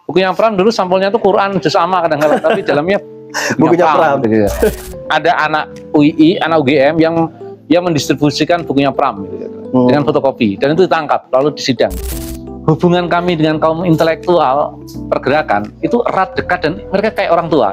Bukunya Pram dulu sampulnya tuh Quran juz amma kadang-kadang, tapi dalamnya bukunya Pram. Gitu. Ada anak UI, anak UGM yang mendistribusikan bukunya Pram gitu, dengan fotokopi, dan itu ditangkap lalu disidang. Hubungan kami dengan kaum intelektual pergerakan itu erat, dekat, dan mereka kayak orang tua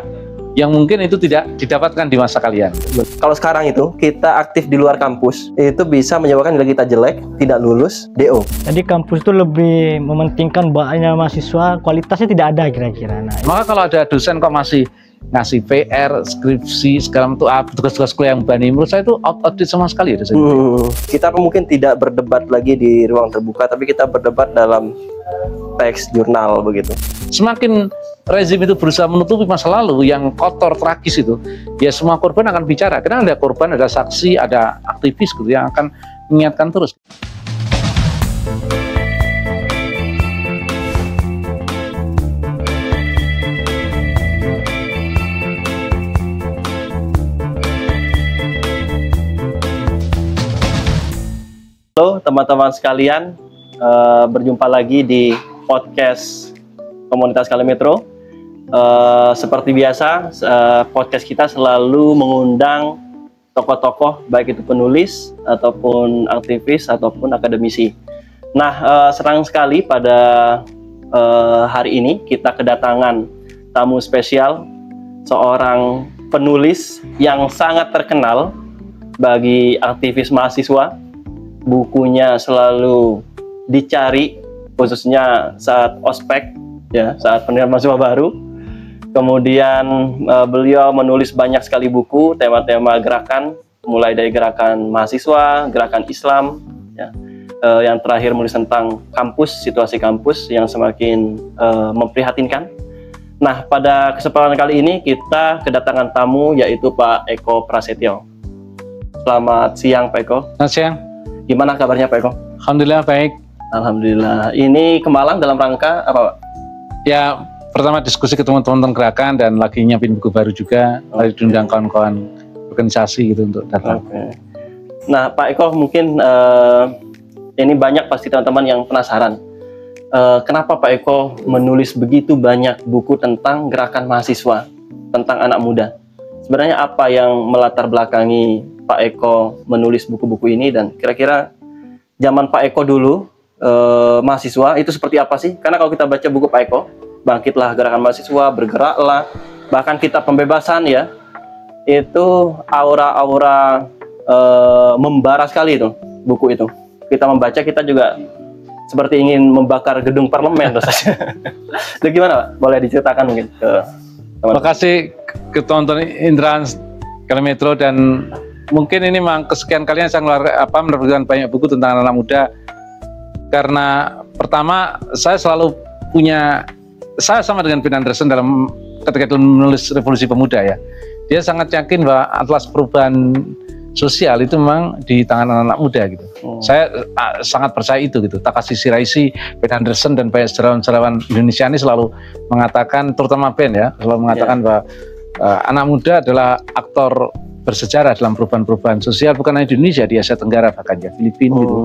yang mungkin itu tidak didapatkan di masa kalian. Kalau sekarang itu kita aktif di luar kampus, itu bisa menyebabkan nilai kita jelek, tidak lulus, DO. Jadi kampus itu lebih mementingkan banyaknya mahasiswa, kualitasnya tidak ada kira-kira. Nah, maka kalau ada dosen kok masih ngasih PR, skripsi, segala itu tugas-tugas kuliah yang bani, menurut saya itu out-of-date sama sekali ya. Kita mungkin tidak berdebat lagi di ruang terbuka, tapi kita berdebat dalam teks jurnal begitu. Semakin rezim itu berusaha menutupi masa lalu yang kotor, tragis itu, ya semua korban akan bicara. Karena ada korban, ada saksi, ada aktivis gitu yang akan mengingatkan terus. Halo teman-teman sekalian, berjumpa lagi di podcast Komunitas Kali Metro. Seperti biasa, podcast kita selalu mengundang tokoh-tokoh, baik itu penulis, ataupun aktivis, ataupun akademisi. Nah, senang sekali pada hari ini kita kedatangan tamu spesial, seorang penulis yang sangat terkenal bagi aktivis mahasiswa. Bukunya selalu dicari, khususnya saat ospek, ya, saat penerimaan mahasiswa baru. Kemudian beliau menulis banyak sekali buku, tema-tema gerakan, mulai dari gerakan mahasiswa, gerakan Islam, ya. Yang terakhir menulis tentang kampus, situasi kampus yang semakin memprihatinkan. Nah, pada kesempatan kali ini kita kedatangan tamu, yaitu Pak Eko Prasetyo. Selamat siang, Pak Eko. Selamat siang. Gimana kabarnya, Pak Eko? Alhamdulillah baik. Alhamdulillah. Ini ke Malang dalam rangka apa, Pak? Ya, pertama diskusi ketemu teman-teman gerakan dan lagi nyiapin buku baru juga. Lagi diundang kawan-kawan organisasi gitu untuk datang. Nah, Pak Eko, mungkin ini banyak pasti teman-teman yang penasaran. Kenapa Pak Eko menulis begitu banyak buku tentang gerakan mahasiswa, tentang anak muda? Sebenarnya apa yang melatar belakangi Pak Eko menulis buku-buku ini, dan kira-kira zaman Pak Eko dulu mahasiswa itu seperti apa sih? Karena kalau kita baca buku Pak Eko, Bangkitlah Gerakan Mahasiswa, Bergeraklah, bahkan Kitab Pembebasan, ya, itu aura-aura membara sekali itu buku itu. Kita membaca, kita juga seperti ingin membakar gedung parlemen. Itu gimana, Pak? Boleh diceritakan mungkin ke teman-teman? Terima kasih ke teman-teman Indra Kali Metro, dan mungkin ini memang kesekian kalinya saya menerbitkan banyak buku tentang anak muda. Karena pertama, saya selalu punya, saya sama dengan Ben Anderson dalam ketika menulis Revolusi Pemuda, ya. Dia sangat yakin bahwa atlas perubahan sosial itu memang di tangan anak-anak muda gitu. Saya sangat percaya itu gitu. Takashi Shiraishi, Ben Anderson, dan banyak sejarawan-sejarawan Indonesia ini selalu mengatakan, terutama Ben, ya, selalu mengatakan bahwa anak muda adalah aktor bersejarah dalam perubahan-perubahan sosial, bukan hanya di Indonesia, di Asia Tenggara bahkan, ya, Filipina gitu.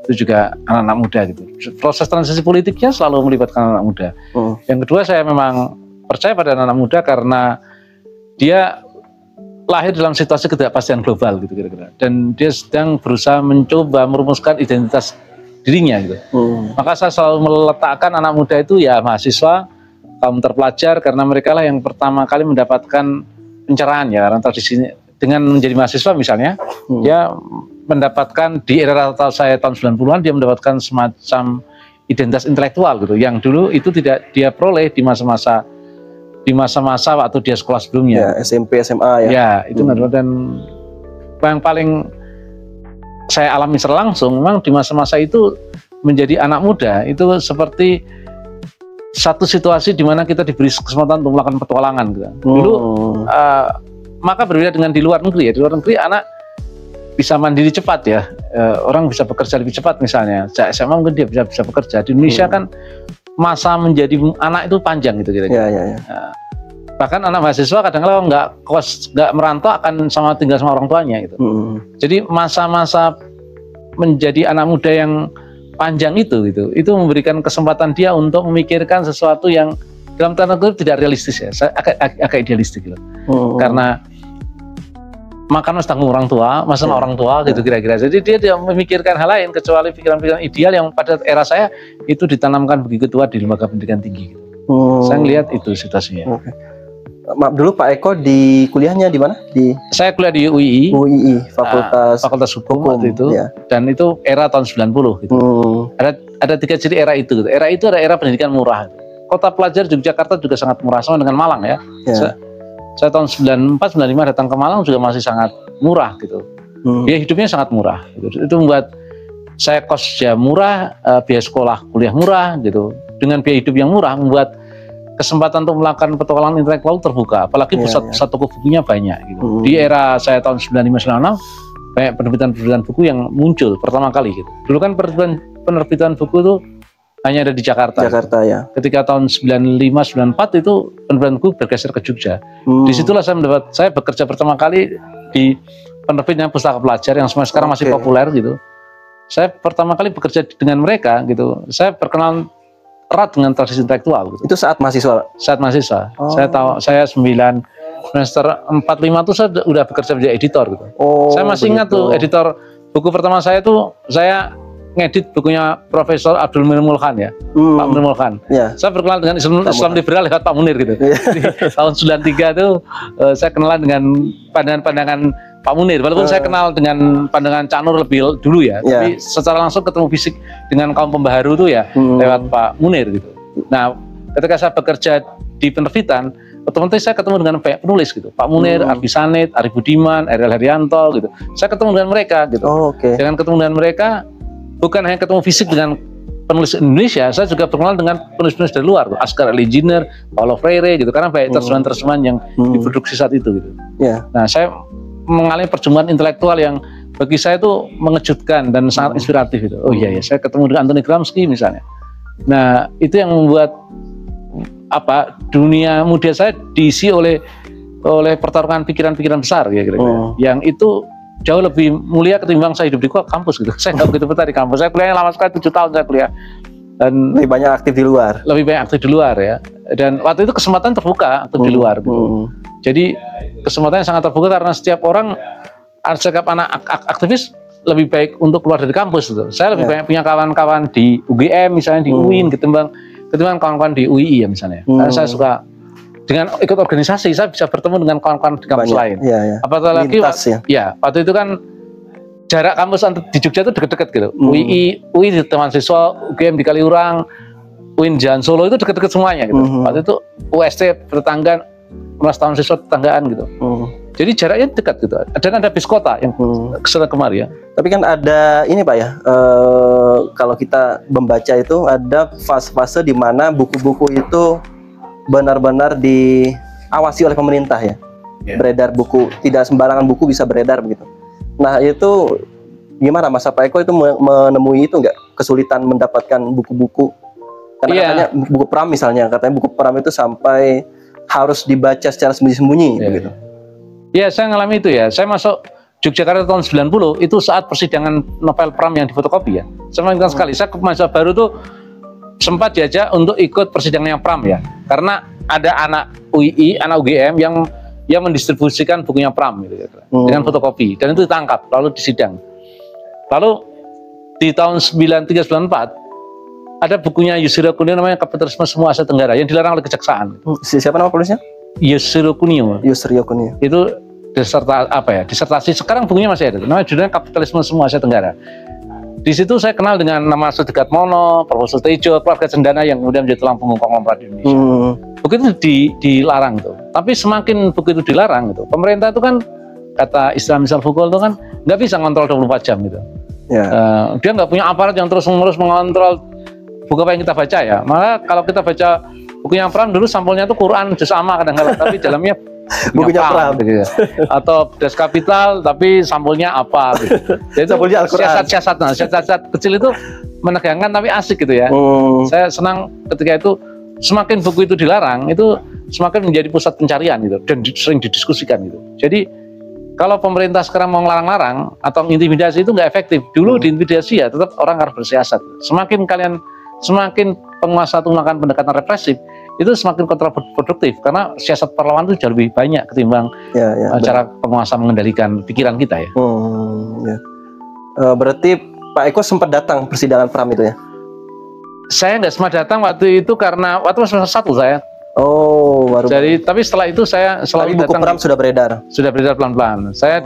Itu juga anak-anak muda gitu. Proses transisi politiknya selalu melibatkan anak muda. Yang kedua, saya memang percaya pada anak muda karena dia lahir dalam situasi ketidakpastian global gitu kira-kira, dan dia sedang berusaha mencoba merumuskan identitas dirinya gitu. Maka saya selalu meletakkan anak muda itu, ya, mahasiswa, kaum terpelajar, karena mereka lah yang pertama kali mendapatkan pencerahan, ya, karena tradisinya dengan menjadi mahasiswa misalnya, dia mendapatkan di era saya tahun 90-an, dia mendapatkan semacam identitas intelektual gitu, yang dulu itu tidak dia peroleh di masa-masa waktu dia sekolah sebelumnya, ya, SMP, SMA, ya. Ya, itu dan yang paling saya alami secara langsung memang di masa-masa itu menjadi anak muda itu seperti satu situasi di mana kita diberi kesempatan untuk melakukan petualangan gitu. Dulu maka berbeda dengan di luar negeri, ya. Di luar negeri anak bisa mandiri cepat, ya, orang bisa bekerja lebih cepat misalnya. Sejak SMA mungkin dia bisa bekerja. Di Indonesia kan masa menjadi anak itu panjang gitu kira-kira. Bahkan anak mahasiswa kadang-kadang nggak merantau, akan tinggal sama orang tuanya gitu. Jadi masa-masa menjadi anak muda yang panjang itu gitu. Itu memberikan kesempatan dia untuk memikirkan sesuatu yang dalam tanda kutip tidak realistis ya. Saya agak idealistik gitu. Karena makan mas tanggung orang tua, masalah orang tua gitu kira-kira. Jadi dia tidak memikirkan hal lain kecuali pikiran-pikiran ideal yang pada era saya itu ditanamkan begitu tua di lembaga pendidikan tinggi. Gitu. Saya ngelihat itu situasinya. Maaf dulu Pak Eko di kuliahnya di mana? Saya kuliah di UII. UII, Fakultas Hukum waktu itu. Ya. Dan itu era tahun 90 gitu. Ada 3 ciri era itu gitu. Era itu ada era pendidikan murah. Kota pelajar Yogyakarta juga sangat murah sama dengan Malang ya. Saya tahun 94, 95 datang ke Malang juga masih sangat murah gitu. Biaya hidupnya sangat murah gitu. Itu membuat saya kosnya murah, biaya sekolah kuliah murah gitu. Dengan biaya hidup yang murah membuat kesempatan untuk melakukan petualangan intelektual terbuka, apalagi pusat-pusat toko bukunya banyak gitu. Di era saya tahun 95-96 banyak penerbitan buku yang muncul pertama kali gitu. Dulu kan penerbitan buku itu hanya ada di Jakarta. Gitu. Ya. Ketika tahun 95-94 itu penerbitan buku bergeser ke Jogja. Disitulah saya bekerja pertama kali di penerbitan pustaka pelajar yang sekarang masih populer gitu. Saya pertama kali bekerja dengan mereka gitu. Saya berkenalan erat dengan tradisi intelektual. Gitu. Itu saat mahasiswa? Saat mahasiswa. Saya semester 45 tuh saya udah bekerja menjadi editor gitu. Saya masih ingat tuh editor buku pertama saya tuh saya ngedit bukunya Profesor Abdul Munir Khan ya, Pak Munir Khan. Saya berkenalan dengan Islam liberal lewat Pak Munir gitu. Di tahun 93 tuh saya kenalan dengan pandangan-pandangan Pak Munir. Walaupun saya kenal dengan pandangan Cak Nur lebih dulu ya, tapi secara langsung ketemu fisik dengan kaum pembaharu tuh ya lewat Pak Munir gitu. Nah, ketika saya bekerja di penerbitan, otomatis saya ketemu dengan banyak penulis gitu. Pak Munir, Arfi Sanit, Arif Budiman, Ariel Herianto gitu. Saya ketemu dengan mereka gitu. Dengan ketemu dengan mereka, bukan hanya ketemu fisik dengan penulis Indonesia, saya juga berkenalan dengan penulis-penulis dari luar, Asghar Ali Jiner, Paulo Freire gitu, karena banyak terjemahan-terjemahan yang diproduksi saat itu gitu. Nah, saya mengalami perjumpaan intelektual yang bagi saya itu mengejutkan dan sangat inspiratif itu. Oh iya ya, saya ketemu dengan Anthony Gramsci misalnya. Nah, itu yang membuat dunia muda saya diisi oleh pertarungan pikiran-pikiran besar ya kira-kira. Yang itu jauh lebih mulia ketimbang saya hidup di kampus gitu. Saya nggak begitu betah di kampus. Saya kuliahnya lama sekali, 7 tahun saya kuliah. Dan lebih banyak aktif di luar. Lebih banyak aktif di luar ya. Dan waktu itu kesempatan terbuka aktif di luar gitu. Jadi kesempatannya sangat terbuka karena setiap orang sikap anak aktivis lebih baik untuk keluar dari kampus gitu. Saya lebih banyak punya kawan-kawan di UGM misalnya, di UIN ketimbang kawan-kawan di UII ya misalnya. Karena saya suka dengan ikut organisasi, saya bisa bertemu dengan kawan-kawan di kampus lain. Apalagi waktu itu kan jarak kampus di Jogja itu deket-deket gitu. UI di Taman Siswa, UGM di Kaliurang, UIN Jalan Solo itu deket-deket semuanya gitu. Waktu itu UST bertetanggaan, Universitas Taman Siswa tetanggaan gitu. Jadi jaraknya dekat gitu. Dan ada bis kota yang kesana kemari ya. Tapi kan ada ini Pak ya, kalau kita membaca itu ada fase-fase di mana buku-buku itu benar-benar diawasi oleh pemerintah ya. Beredar buku, tidak sembarangan buku bisa beredar begitu. Nah itu gimana Mas Pak Eko itu menemui itu nggak, kesulitan mendapatkan buku-buku? Karena katanya buku Pram misalnya, katanya buku Pram itu sampai harus dibaca secara sembunyi-sembunyi begitu. Iya, saya ngalami itu ya. Saya masuk Yogyakarta tahun 90 itu saat persidangan novel Pram yang difotokopi ya. Saya ingat sekali, saya ke mahasiswa baru tuh sempat diajak untuk ikut persidangan yang Pram ya. Karena ada anak UII, anak UGM yang mendistribusikan bukunya Pram gitu, dengan fotokopi, dan itu ditangkap lalu disidang. Lalu di tahun 93-94 ada bukunya Yusril Kunio namanya Kapitalisme Semua Asia Tenggara yang dilarang oleh kejaksaan. Siapa nama penulisnya? Yusril Kunio. Itu disertasi, sekarang bukunya masih ada, namanya judulnya Kapitalisme Semua Asia Tenggara. Di situ saya kenal dengan nama Sudegat Mono, Profesor Tejo, keluarga Cendana yang kemudian menjadi tulang punggung konglomerat di Indonesia. Buku itu dilarang tuh. Tapi semakin buku itu dilarang gitu, pemerintah itu kan kata istilah misal Foucault itu kan nggak bisa ngontrol 24 jam gitu. Dia nggak punya aparat yang terus-menerus mengontrol buku apa yang kita baca ya. Malah kalau kita baca buku yang Pram dulu sampulnya itu Quran juz amma kadang-kadang, tapi dalamnya bukunya Pram gitu. Atau Das Kapital tapi sampulnya apa gitu. Jadi sampulnya Al-Quran. Siasat kecil itu menegangkan tapi asik gitu ya. Saya senang ketika itu semakin buku itu dilarang itu semakin menjadi pusat pencarian gitu dan sering didiskusikan gitu. Jadi kalau pemerintah sekarang mau ngelarang-larang atau intimidasi itu nggak efektif. Dulu diintimidasi ya tetap orang harus bersiasat. Semakin penguasa itu melakukan pendekatan represif, itu semakin kontraproduktif karena siasat perlawanan itu jauh lebih banyak ketimbang cara penguasa mengendalikan pikiran kita ya. Berarti Pak Eko sempat datang persidangan Pram itu ya? Saya nggak sempat datang waktu itu karena waktu semester 1 saya. Oh, baru. Jadi tapi setelah itu saya selalu buku datang. Pram sudah beredar. Sudah beredar pelan-pelan. Saya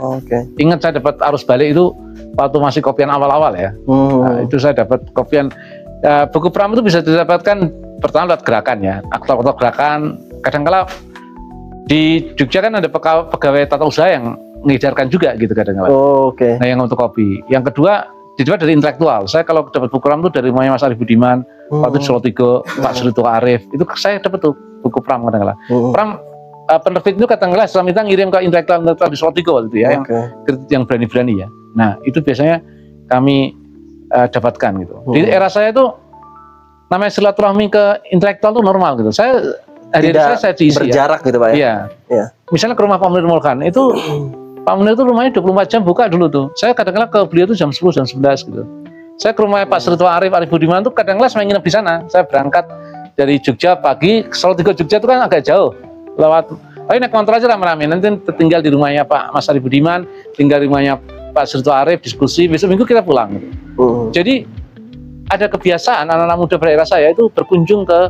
ingat saya dapat arus balik itu waktu masih kopian awal-awal ya. Nah, itu saya dapat kopian. Buku Pram itu bisa didapatkan pertama lewat gerakan ya, aktor-aktor gerakan. Kadang-kala di Jogja kan ada pegawai tata usaha yang mengedarkan juga gitu kadang-kala. Nah yang untuk kopi. Yang kedua didapat dari intelektual. Saya kalau dapat buku Pram itu dari rumahnya Mas Arif Budiman, waktu di Solo Tigo, Pak Surito Arif. Itu saya dapat tuh buku Pram kadang-kala. Pram penerbit itu kadang-kala setelah kita ngirim ke intelektual di Solo Tigo waktu itu ya, yang berani-berani ya. Nah itu biasanya kami dapatkan gitu. Di era saya itu namanya silaturahmi ke intelektual itu normal gitu. Saya saya diisi berjarak ya. Gitu Pak ya? Iya. Misalnya ke rumah Pak Munir Mulkan itu Pak Munir itu rumahnya 24 jam buka dulu tuh. Saya kadang-kadang ke beliau itu jam 10, jam 11 gitu. Saya ke rumah Pak Surito Arif Budiman itu kadang-kadang saya nginep di sana. Saya berangkat dari Jogja pagi, Solo Tigo Jogja itu kan agak jauh. Ayo naik motor aja rame-rame. Nanti tinggal di rumahnya Pak Mas Arif Budiman, tinggal di rumahnya Pak Surito Arif, diskusi, besok minggu kita pulang gitu. Jadi ada kebiasaan anak-anak muda daerah saya itu berkunjung ke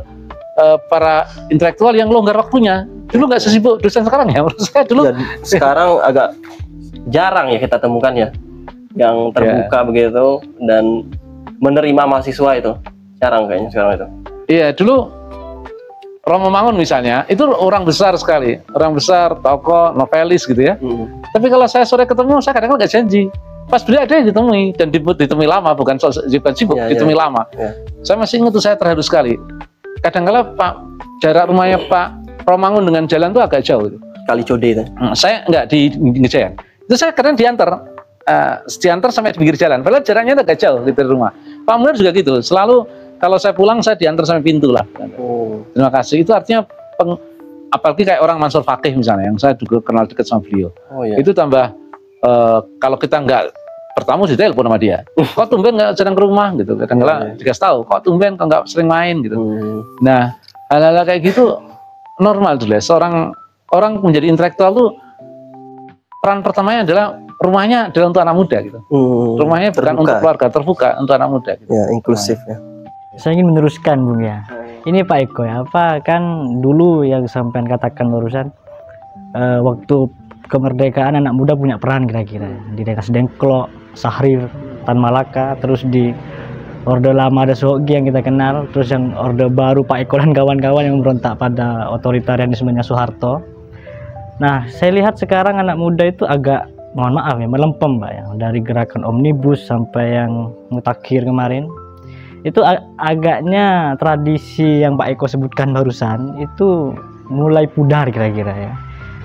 para intelektual yang longgar waktunya. Dulu nggak sesibuk dosen sekarang ya. Menurut saya dulu. Sekarang agak jarang ya kita temukan ya yang terbuka begitu dan menerima mahasiswa itu. Jarang kayaknya sekarang itu. Iya, dulu Romo Mangun misalnya itu orang besar sekali, orang besar, tokoh, novelis gitu ya. Tapi kalau saya sore ketemu, saya kadang-kadang nggak janji. Pas beliau ada yang ditemui dan ditemui lama, bukan sibuk, ditemui lama. Saya masih ingat tuh, saya terharu sekali. Kadang-kala jarak rumahnya Pak Romangun dengan jalan itu agak jauh. Kali Code itu. Saya nggak di Ngejayan. Itu saya kadang diantar sampai di pinggir jalan. Padahal jaraknya agak jauh gitu dari rumah. Pak Munir juga gitu. Selalu kalau saya pulang saya diantar sampai pintu lah. Terima kasih. Itu artinya apalagi kayak orang Mansur Fakih misalnya, yang saya juga kenal dekat sama beliau. Itu tambah. Kalau kita nggak bertamu di telepon sama dia, kok tumben nggak jarang ke rumah gitu. Kadang-kadang dikasih tahu, kok tumben kok nggak sering main gitu. Nah, hal-hal kayak gitu normal tuh ya. Seorang orang menjadi intelektual tuh peran pertamanya adalah rumahnya adalah untuk anak muda gitu. Rumahnya bukan untuk keluarga, terbuka untuk anak muda. Gitu. Ya, inklusif ya. Saya ingin meneruskan Bung ya. Ini Pak Eko ya, apa kan dulu yang sampean katakan barusan waktu kemerdekaan anak muda punya peran kira-kira di daerah Dengklok, Sahrir, Tan Malaka, terus di Orde Lama ada Sogi yang kita kenal, terus yang Orde Baru Pak Eko dan kawan-kawan yang memberontak pada otoritarianismenya Soeharto. Nah, saya lihat sekarang anak muda itu agak, mohon maaf ya, melempem Pak ya, dari gerakan omnibus sampai yang mutakhir kemarin. Itu agaknya tradisi yang Pak Eko sebutkan barusan itu mulai pudar kira-kira ya.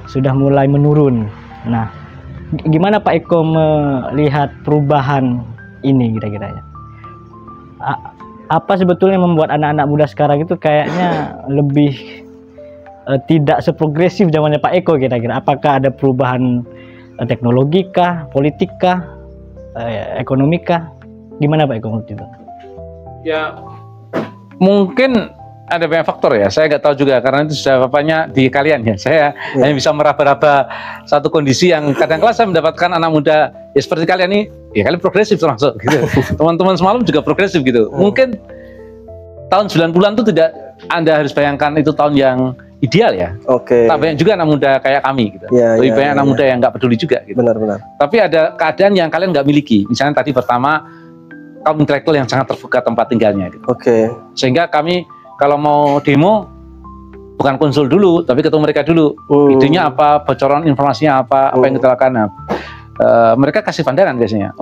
Sudah mulai menurun. Nah, gimana Pak Eko melihat perubahan ini kira-kira ya? Apa sebetulnya membuat anak-anak muda sekarang itu kayaknya lebih tidak seprogresif zamannya Pak Eko kira-kira? Apakah ada perubahan teknologi kah, politik kah, ekonomi kah? Gimana Pak Eko menurut itu? Ya, mungkin ada banyak faktor ya, saya nggak tahu juga karena itu sudah bapaknya di kalian ya. Saya hanya bisa meraba-raba satu kondisi yang kadang-kadang saya mendapatkan anak muda ya seperti kalian ini, ya kalian progresif termasuk gitu. Teman-teman semalam juga progresif gitu. Mungkin tahun 90-an itu tidak Anda harus bayangkan itu tahun yang ideal ya. Tapi banyak juga anak muda kayak kami gitu. Lebih banyak anak muda yang nggak peduli juga gitu. Benar-benar. Tapi ada keadaan yang kalian nggak miliki. Misalnya tadi pertama, kaum intelektual yang sangat terbuka tempat tinggalnya gitu. Sehingga kami kalau mau demo bukan konsul dulu, tapi ketemu mereka dulu. Idenya apa, bocoran informasinya apa yang kita lakukan. Mereka kasih pandangan biasanya.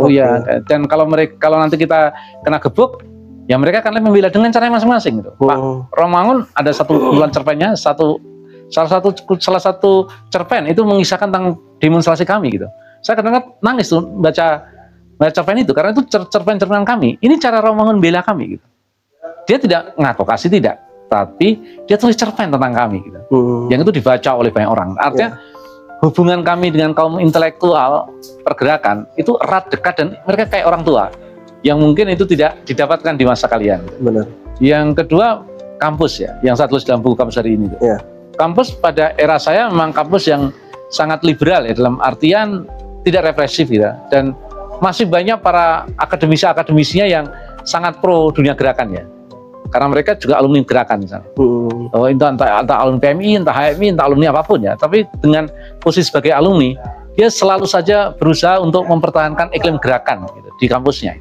Dan kalau nanti kita kena gebuk, ya mereka akan membela dengan cara masing-masing gitu. Pak Romangun ada satu bulan cerpennya, salah satu cerpen itu mengisahkan tentang demonstrasi kami gitu. Saya kadang-kadang nangis tuh baca cerpen itu karena itu cerpen-cerpen kami. Ini cara Romangun bela kami gitu. Dia tidak ngadvokasi tapi dia tulis cerpen tentang kami gitu. Yang itu dibaca oleh banyak orang. Artinya hubungan kami dengan kaum intelektual pergerakan itu erat, dekat, dan mereka kayak orang tua yang mungkin itu tidak didapatkan di masa kalian. Benar. Yang kedua, kampus ya, yang saya tulis dalam buku kampus hari ini. Ya. Kampus pada era saya memang kampus yang sangat liberal ya, dalam artian tidak represif gitu, dan masih banyak para akademisinya yang sangat pro dunia gerakan ya. Karena mereka juga alumni gerakan misalnya. Oh, entah alumni PMI, entah HMI, entah alumni apapun ya. Tapi dengan posisi sebagai alumni, dia selalu saja berusaha untuk mempertahankan iklim gerakan gitu, di kampusnya.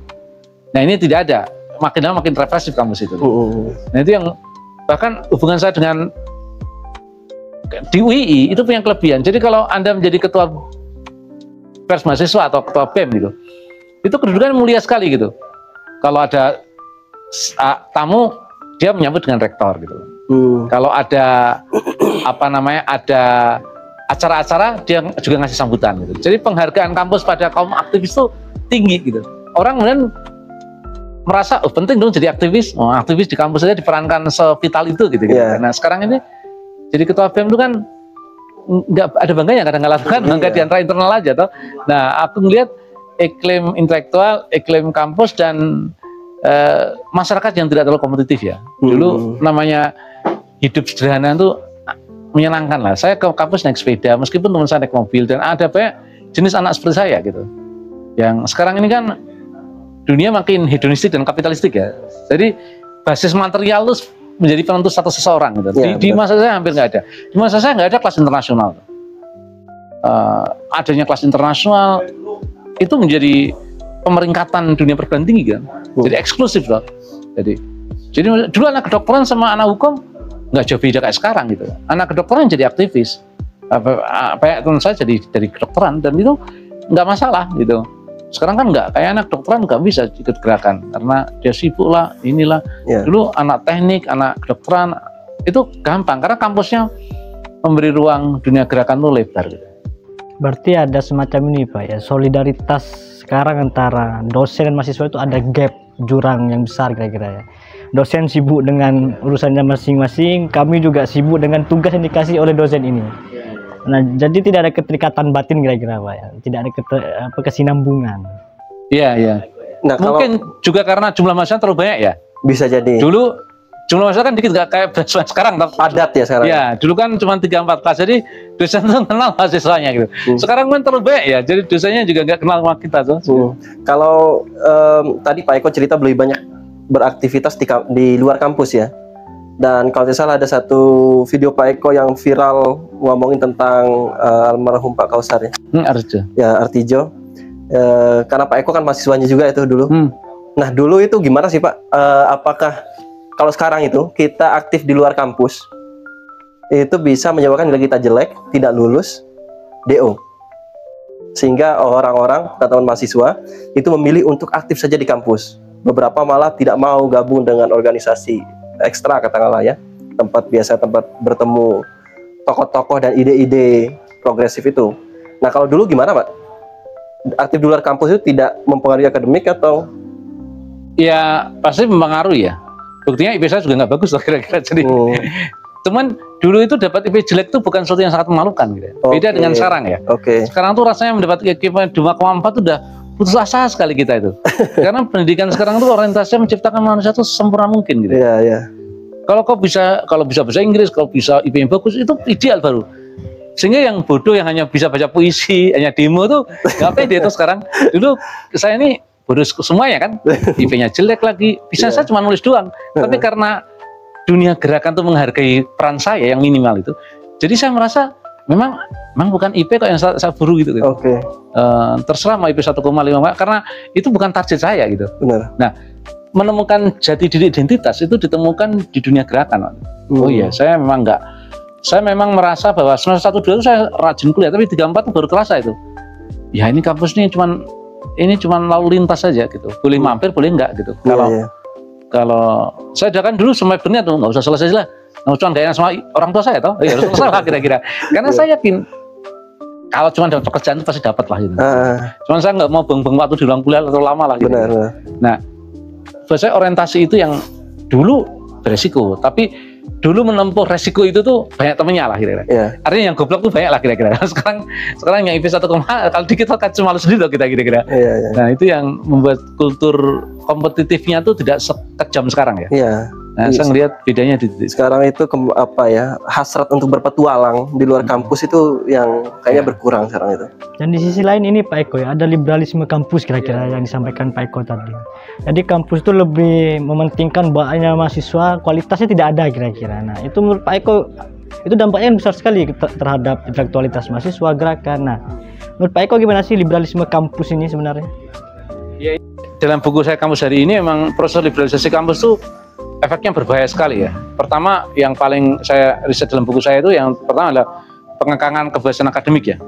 Nah ini tidak ada. Makin lama makin represif kampus itu. Nah itu yang bahkan hubungan saya dengan di UII itu punya kelebihan. Jadi kalau Anda menjadi ketua pers mahasiswa atau ketua BEM gitu, itu kedudukan mulia sekali gitu. Kalau ada tamu, dia menyambut dengan rektor gitu. Kalau ada ada acara-acara, dia juga ngasih sambutan gitu. Jadi penghargaan kampus pada kaum aktivis itu tinggi gitu. Orang kemudian merasa penting dong jadi aktivis. Aktivis di kampus saja diperankan sevital itu gitu. Yeah. Nah sekarang ini jadi ketua BEM itu kan nggak ada bangganya, kadang-kadang kan bangga di antara internal aja toh. Nah aku melihat iklim intelektual, iklim kampus dan masyarakat yang tidak terlalu kompetitif ya. Dulu namanya hidup sederhana itu menyenangkan lah. Saya ke kampus naik sepeda, meskipun teman saya naik mobil, dan ada banyak jenis anak seperti saya gitu. Yang sekarang ini kan dunia makin hedonistik dan kapitalistik ya. Jadi basis material itu menjadi penentu status seseorang gitu. Di masa saya hampir nggak ada. Di masa saya nggak ada kelas internasional. Adanya kelas internasional itu menjadi pemeringkatan dunia perguruan tinggi kan. Jadi eksklusif loh. Jadi dulu anak kedokteran sama anak hukum nggak jauh beda kayak sekarang gitu. Anak kedokteran jadi aktivis. Teman saya jadi dari kedokteran, dan itu nggak masalah gitu. Sekarang kan nggak, kayak anak kedokteran nggak bisa ikut gerakan karena dia sibuk lah, inilah. Dulu anak teknik, anak kedokteran itu gampang karena kampusnya memberi ruang dunia gerakan tuh lebar gitu. Berarti ada semacam ini Pak ya, solidaritas sekarang antara dosen dan mahasiswa itu ada gap, jurang yang besar kira-kira ya. Dosen sibuk dengan urusannya masing-masing, kami juga sibuk dengan tugas yang dikasih oleh dosen ini. Nah, jadi tidak ada keterikatan batin kira-kira Pak ya, tidak ada kesinambungan. Iya, iya. Nah, mungkin juga karena jumlah mahasiswa terlalu banyak ya. Bisa jadi. Dulu jumlah mahasiswa kan dikit, nggak kayak sekarang. Padat ya sekarang. Ya, dulu kan cuma 3-4 kelas, jadi dosen tuh kenal mahasiswanya gitu. Sekarang kan terlalu banyak ya, jadi dosennya juga nggak kenal sama kita tuh. Kalau tadi Pak Eko cerita lebih banyak beraktivitas di luar kampus ya. Dan kalau tidak salah ada satu video Pak Eko yang viral ngomongin tentang almarhum Pak Kausar ya. Artijo. Ya, Artijo. Karena Pak Eko kan mahasiswanya juga itu dulu. Nah, dulu itu gimana sih Pak? Apakah kalau sekarang itu kita aktif di luar kampus itu bisa menyebabkan nilai kita jelek, tidak lulus DO, sehingga orang-orang teman-teman mahasiswa itu memilih untuk aktif saja di kampus. Beberapa malah tidak mau gabung dengan organisasi ekstra katakanlah ya, tempat bertemu tokoh-tokoh dan ide-ide progresif itu. Nah kalau dulu gimana Pak? Aktif di luar kampus itu tidak mempengaruhi akademik atau? Ya pasti mempengaruhi ya. Buktinya IP saya juga nggak bagus lah kira-kira. Jadi cuman dulu itu dapat IP jelek itu bukan sesuatu yang sangat memalukan gitu. Beda dengan sekarang ya. Sekarang tuh rasanya mendapat IP 2,4 itu udah putus asa sekali kita itu. Karena pendidikan sekarang itu orientasinya menciptakan manusia itu sempurna mungkin gitu. Iya, iya. Kalau bisa bahasa Inggris, kalau bisa IP yang bagus itu ideal baru. Sehingga yang bodoh yang hanya bisa baca puisi, hanya demo tuh nggak pede itu sekarang. Dulu saya ini bodoh semuanya kan, IP-nya jelek lagi, bisa saya cuma nulis doang. Tapi karena dunia gerakan tuh menghargai peran saya yang minimal itu, jadi saya merasa memang bukan IP kok yang saya buru gitu. Terserah mau IP 1,5 karena itu bukan target saya gitu. Benar. Nah, menemukan jati diri identitas itu ditemukan di dunia gerakan. Oh iya, saya memang merasa bahwa semester 1-2 itu saya rajin kuliah, tapi 3-4 itu baru terasa itu. Ya ini kampus ini cuman lalu lintas saja gitu. Boleh mampir, boleh enggak gitu. Kalau saya kan dulu semesternya tuh nggak usah selesai lah. Cuma gak enak sama orang tua saya toh, ya harus selesai lah kira-kira. Karena saya yakin kalau cuma dapat pekerjaan itu pasti dapat lah gitu. Cuman saya nggak mau buang-buang waktu di ruang kuliah terlalu lama lah gitu. Benar. Nah, buat saya orientasi itu yang dulu beresiko, tapi dulu menempuh resiko itu tuh banyak temennya lah kira-kira. Iya. Artinya yang goblok tuh banyak lah kira-kira. Sekarang yang IP 1, kalau dikit kan cuma malu sendiri loh kita kira-kira. Iya, iya. Nah itu yang membuat kultur kompetitifnya tuh tidak sekejam sekarang ya. Iya. Nah saya ngelihat bedanya di Sekarang itu hasrat untuk berpetualang di luar kampus itu yang kayaknya berkurang sekarang itu. Dan di sisi lain ini Pak Eko ya, ada liberalisme kampus kira-kira yang disampaikan Pak Eko tadi. Jadi kampus itu lebih mementingkan banyaknya mahasiswa, kualitasnya tidak ada kira-kira. Nah itu menurut Pak Eko itu dampaknya besar sekali terhadap intelektualitas mahasiswa, gerakan. Nah menurut Pak Eko gimana sih liberalisme kampus ini sebenarnya? Ya, dalam buku saya Kampus Hari Ini memang proses liberalisasi kampus tuh efeknya berbahaya sekali ya. Pertama yang paling saya riset dalam buku saya itu yang pertama adalah pengekangan kebebasan akademik ya.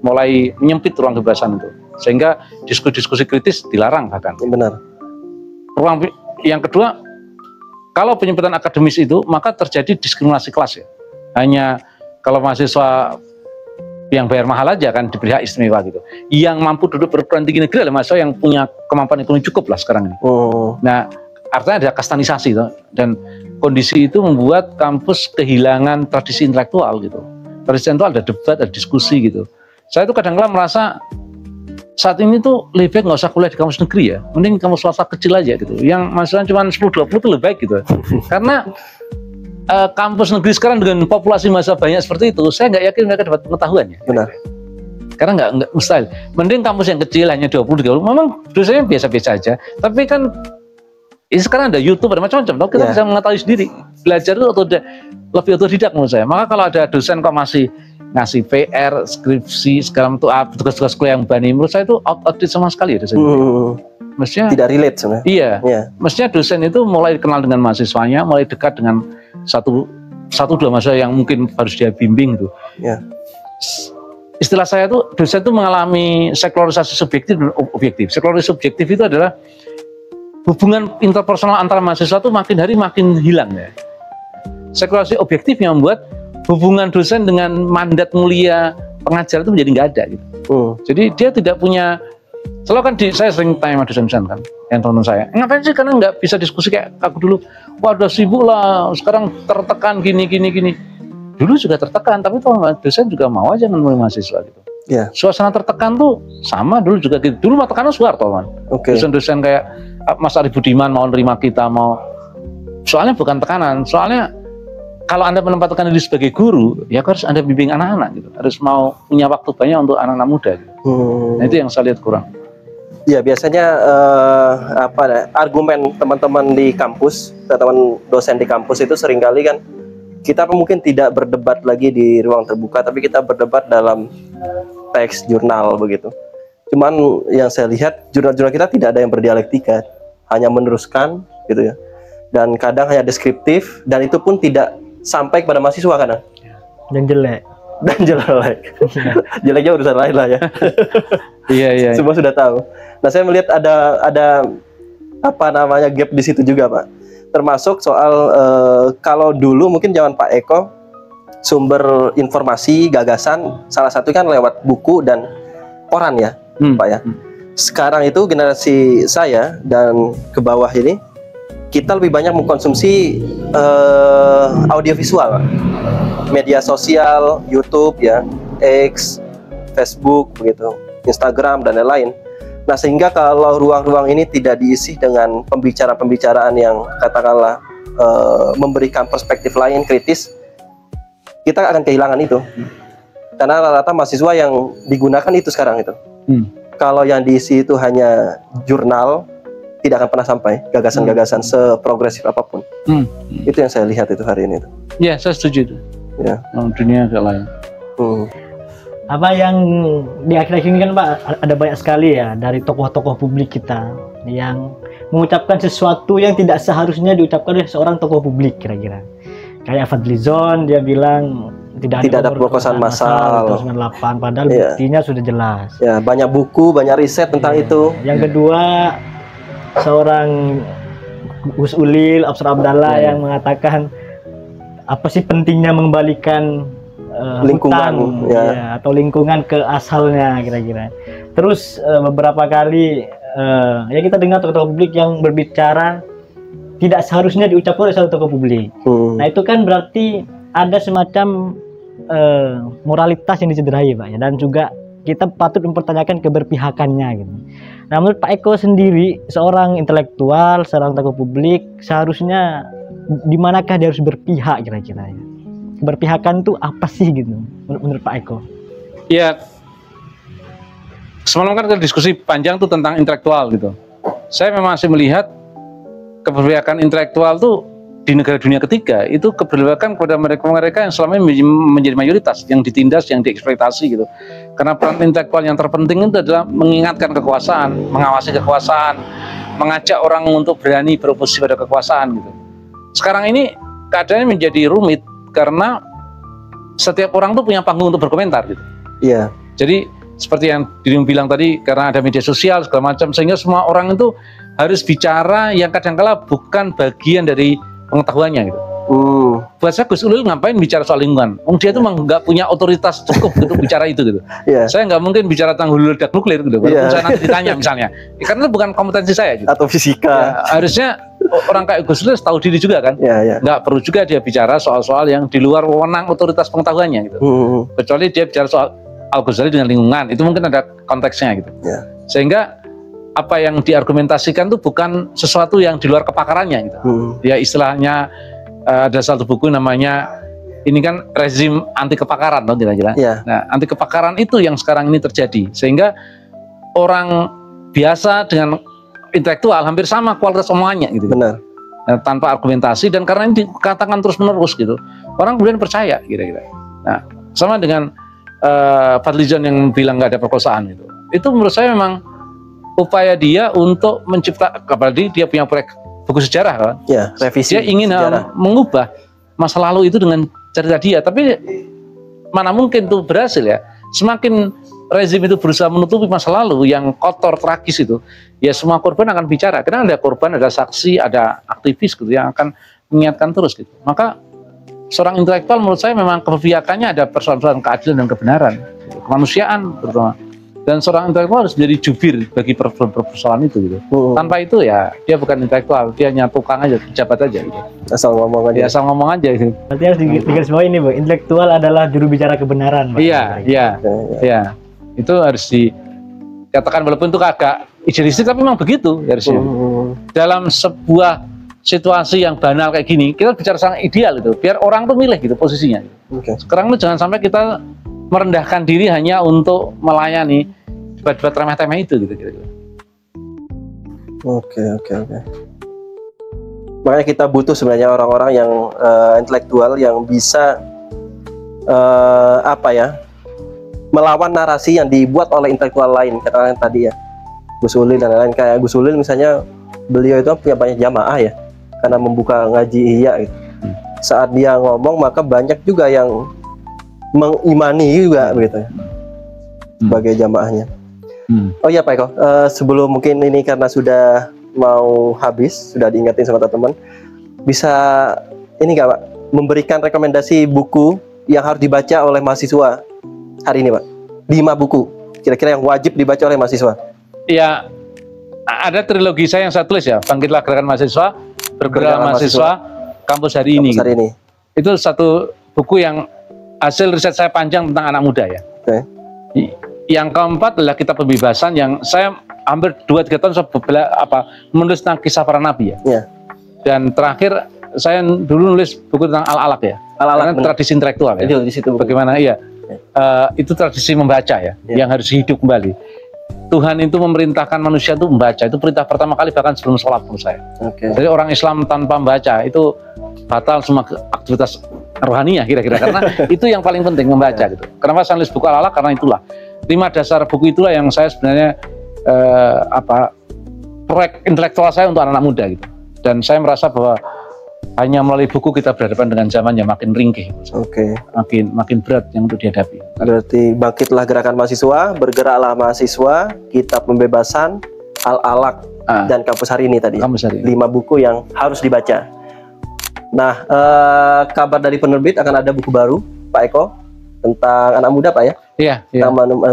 Mulai menyempit ruang kebebasan itu. Sehingga diskusi-diskusi kritis dilarang bahkan. Benar. Ruang yang kedua, kalau penyempitan akademis itu maka terjadi diskriminasi kelas ya. Hanya kalau mahasiswa yang bayar mahal aja kan diberi hak istimewa gitu. Yang mampu duduk perguruan tinggi negeri adalah mahasiswa yang punya kemampuan ekonomi cukup lah sekarang ini. Nah, artinya ada kastanisasi tuh, dan kondisi itu membuat kampus kehilangan tradisi intelektual gitu. Tradisi intelektual ada debat, ada diskusi gitu. Saya tuh kadang-kadang merasa saat ini tuh lebih baik nggak usah kuliah di kampus negeri ya, mending kampus swasta kecil aja gitu. Yang mahasiswa cuma 10-20 itu lebih baik gitu. Karena kampus negeri sekarang dengan populasi mahasiswa banyak seperti itu, saya nggak yakin mereka dapat pengetahuan ya. Benar. Karena nggak mustahil. Mending kampus yang kecil hanya 20-30, memang dosennya biasa-biasa aja. Tapi kan ini sekarang ada YouTube, ada macam-macam, kita bisa mengetahui sendiri. Belajar itu lebih otodidak menurut saya. Maka kalau ada dosen kok masih ngasih PR, skripsi, segala macam tugas-tugas kuliah yang bani, menurut saya itu out-of-date sama sekali ya dosen. Mestinya tidak relate sebenarnya. Iya. Mestinya dosen itu mulai kenal dengan mahasiswanya, mulai dekat dengan satu dua mahasiswa yang mungkin harus dia bimbing gitu. Iya. Istilah saya tuh dosen itu mengalami sekularisasi subjektif dan objektif. Sekularisasi subjektif itu adalah hubungan interpersonal antara mahasiswa itu makin hari makin hilang ya. Sekularisasi objektif yang membuat hubungan dosen dengan mandat mulia pengajar itu menjadi nggak ada gitu. Jadi dia tidak punya. Selalu kan saya sering tanya sama dosen-dosen kan, yang teman-teman saya, ngapain sih karena nggak bisa diskusi kayak aku dulu? Wah udah sibuk lah, sekarang tertekan gini. Dulu juga tertekan, tapi dosen juga mau aja menemui mahasiswa gitu. Yeah. Suasana tertekan tuh sama dulu juga gitu. Dulu mah tekanan Soeharto kan. Dosen-dosen kayak Mas Arif Budiman mau nerima kita, soalnya bukan tekanan, soalnya kalau Anda menempatkan diri sebagai guru, ya harus Anda bimbing anak-anak gitu. Harus mau punya waktu banyak untuk anak-anak muda gitu. Nah, itu yang saya lihat kurang. Ya biasanya argumen teman-teman di kampus, teman-teman dosen di kampus itu seringkali kan kita mungkin tidak berdebat lagi di ruang terbuka, tapi kita berdebat dalam teks jurnal begitu. Cuman yang saya lihat jurnal-jurnal kita tidak ada yang berdialektika, hanya meneruskan gitu ya. Dan kadang hanya deskriptif, dan itu pun tidak sampai kepada mahasiswa kadang. Dan jelek. Jeleknya urusan lain lah ya. Iya. Semua sudah tahu. Nah, saya melihat ada gap di situ juga, Pak. Termasuk soal kalau dulu mungkin zaman Pak Eko sumber informasi, gagasan salah satu kan lewat buku dan koran ya, Pak ya. Sekarang itu generasi saya dan ke bawah ini kita lebih banyak mengkonsumsi audiovisual, media sosial, YouTube ya, X, Facebook begitu, Instagram dan lain-lain. Nah, sehingga kalau ruang-ruang ini tidak diisi dengan pembicaraan-pembicaraan yang katakanlah memberikan perspektif lain kritis, kita akan kehilangan itu. Karena rata-rata mahasiswa yang digunakan itu sekarang itu. Kalau yang diisi itu hanya jurnal, tidak akan pernah sampai gagasan-gagasan seprogresif apapun. Itu yang saya lihat itu hari ini. Iya, saya setuju itu. Ya. Dunia agak lain. Apa yang di akhir-akhir ini kan Pak, ada banyak sekali ya dari tokoh-tokoh publik kita yang mengucapkan sesuatu yang tidak seharusnya diucapkan oleh seorang tokoh publik kira-kira. Kayak Fadlizon, dia bilang tidak ada pemerkosaan massal 98, padahal buktinya sudah jelas. Ya, banyak buku, banyak riset tentang itu. Yang kedua, seorang Gus Ulil, Absar Abdallah yang mengatakan apa sih pentingnya mengembalikan lingkungan hutan, atau lingkungan ke asalnya kira-kira. Terus beberapa kali ya kita dengar tokoh-tokoh publik yang berbicara tidak seharusnya diucapkan oleh satu tokoh publik. Nah itu kan berarti ada semacam moralitas yang dicederai Pak ya, dan juga kita patut mempertanyakan keberpihakannya gitu. Nah menurut Pak Eko sendiri, seorang intelektual, seorang tokoh publik, seharusnya di manakah dia harus berpihak kira-kira ya? Keberpihakan itu apa sih gitu menurut Pak Eko? Ya, semalam kan kita diskusi panjang tuh tentang intelektual gitu. Saya memang masih melihat keberpihakan intelektual tuh di negara dunia ketiga itu keberpihakan kepada mereka yang selama ini menjadi mayoritas, yang ditindas, yang dieksploitasi gitu. Karena peran intelektual yang terpenting itu adalah mengingatkan kekuasaan, mengawasi kekuasaan, mengajak orang untuk berani beroposisi pada kekuasaan gitu. Sekarang ini keadaannya menjadi rumit karena setiap orang tuh punya panggung untuk berkomentar gitu. Iya. Jadi seperti yang Dirimu bilang tadi, karena ada media sosial segala macam, sehingga semua orang itu harus bicara yang kadang-kala bukan bagian dari pengetahuannya gitu. Buat saya Gus Ulil ngapain bicara soal lingkungan? Dia itu memang nggak punya otoritas cukup untuk bicara itu gitu. Yeah. Saya nggak mungkin bicara tentang hulu ledak nuklir gitu. Walaupun saya nanti ditanya misalnya, karena itu bukan kompetensi saya gitu. Atau fisika. Ya, harusnya orang kayak Gus Ulil tahu diri juga kan. Nggak perlu juga dia bicara soal-soal yang di luar wewenang otoritas pengetahuannya gitu. Kecuali dia bicara soal Al-Ghazali dengan lingkungan, itu mungkin ada konteksnya gitu. Sehingga apa yang diargumentasikan itu bukan sesuatu yang di luar kepakarannya gitu. Ya istilahnya ada satu buku namanya ini kan rezim anti kepakaran loh kira-kira. Nah, anti kepakaran itu yang sekarang ini terjadi, sehingga orang biasa dengan intelektual hampir sama kualitas omongannya gitu. Benar. Nah, tanpa argumentasi, dan karena ini dikatakan terus-menerus gitu, orang kemudian percaya kira-kira. Nah, sama dengan Fadlizon yang bilang nggak ada perkosaan gitu. Itu menurut saya memang upaya dia untuk mencipta, apalagi dia punya proyek buku sejarah kan. Ya, revisi. Dia ingin mengubah masa lalu itu dengan cerita dia, tapi mana mungkin tuh berhasil ya. Semakin rezim itu berusaha menutupi masa lalu yang kotor, tragis itu, ya semua korban akan bicara. Karena ada korban, ada saksi, ada aktivis gitu yang akan mengingatkan terus gitu. Maka seorang intelektual menurut saya memang keberpihakannya ada persoalan keadilan dan kebenaran, kemanusiaan terutama. Dan seorang intelektual harus menjadi jubir bagi persoalan itu gitu. Tanpa itu ya dia bukan intelektual, dia hanya tukang aja, pejabat aja gitu. Asal ngomong aja. Ya, asal ngomong aja gitu. Berarti harus digarisbawahi ini, Bu. Intelektual adalah juru bicara kebenaran. Iya. Itu harus dikatakan, walaupun itu agak idealistik tapi memang begitu harusnya. Dalam sebuah situasi yang banal kayak gini, kita bicara sangat ideal itu, biar orang tuh milih gitu posisinya. Sekarang itu jangan sampai kita merendahkan diri hanya untuk melayani debat-debat remeh-temeh itu gitu kira-kira. Oke. Makanya kita butuh sebenarnya orang-orang yang intelektual yang bisa melawan narasi yang dibuat oleh intelektual lain, katakan tadi ya Gus Ulil dan lain-lain. Kayak Gus Ulil misalnya, beliau itu punya banyak jamaah ya, karena membuka ngaji Ihya gitu. Saat dia ngomong maka banyak juga yang mengimani juga begitu ya, sebagai jamaahnya. Oh iya Pak Eko, sebelum mungkin ini karena sudah mau habis, sudah diingetin sama teman-teman, bisa ini nggak Pak, memberikan rekomendasi buku yang harus dibaca oleh mahasiswa hari ini Pak? 5 buku kira-kira yang wajib dibaca oleh mahasiswa. Ya, ada trilogi saya yang saya tulis ya, Bangkitlah Gerakan Mahasiswa, Bergerak Mahasiswa, Kampus Hari Ini. Itu satu buku yang hasil riset saya panjang tentang anak muda ya. Yang keempat adalah Kitab Pembebasan, yang saya hampir 2-3 tahun saya menulis tentang kisah para nabi ya. Dan terakhir saya dulu nulis buku tentang Al-Alaq ya. Al-Alaq tradisi intelektual ya. Di situ bagaimana itu tradisi membaca ya, yang harus hidup kembali. Tuhan itu memerintahkan manusia itu membaca, itu perintah pertama kali bahkan sebelum sholat menurut saya. Jadi orang Islam tanpa membaca itu batal semua aktivitas rohaninya kira-kira, karena itu yang paling penting membaca gitu. Kenapa saya nulis buku Al-Alaq? Karena itulah 5 dasar buku itulah yang saya sebenarnya proyek intelektual saya untuk anak-anak muda gitu. Dan saya merasa bahwa hanya melalui buku kita berhadapan dengan zaman yang makin ringkih, makin berat yang untuk dihadapi. Berarti Bangkitlah Gerakan Mahasiswa, Bergeraklah Mahasiswa, Kitab Pembebasan, Al-Alaq, dan Kampus Hari Ini tadi. 5 buku yang harus dibaca. Nah, kabar dari penerbit akan ada buku baru, Pak Eko, tentang anak muda, Pak ya? Iya.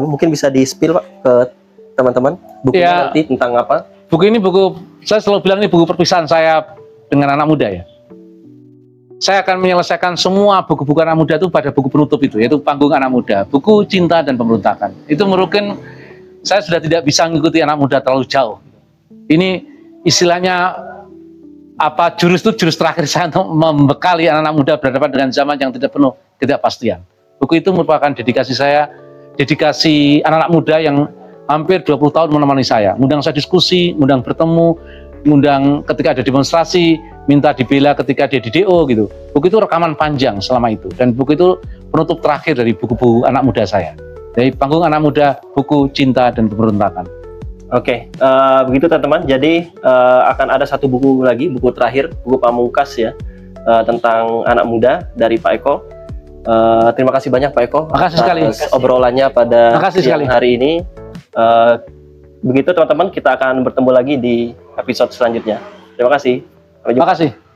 Mungkin bisa di-spill Pak ke teman-teman. Bukunya nanti tentang apa? Buku ini saya selalu bilang ini buku perpisahan saya dengan anak muda ya. saya akan menyelesaikan semua buku-buku anak muda itu pada buku penutup itu, yaitu Panggung Anak Muda, buku Cinta dan Pemberontakan. Itu mungkin saya sudah tidak bisa mengikuti anak muda terlalu jauh. Ini istilahnya apa, jurus terakhir saya untuk membekali anak-anak muda berhadapan dengan zaman yang tidak penuh ketidakpastian. Buku itu merupakan dedikasi saya, dedikasi anak-anak muda yang hampir 20 tahun menemani saya. Ngundang saya diskusi, ngundang bertemu, ngundang ketika ada demonstrasi, minta dibela ketika dia di DO gitu. Buku itu rekaman panjang selama itu, dan buku itu penutup terakhir dari buku-buku anak muda saya. Dari Panggung Anak Muda, buku Cinta dan Pemberontakan. Oke, begitu teman-teman. Jadi akan ada satu buku lagi, buku terakhir, buku pamungkas ya, tentang anak muda dari Pak Eko. Terima kasih banyak Pak Eko. Makasih sekali. Obrolannya pada siang hari ini. Begitu teman-teman, kita akan bertemu lagi di episode selanjutnya. Terima kasih. Terima kasih.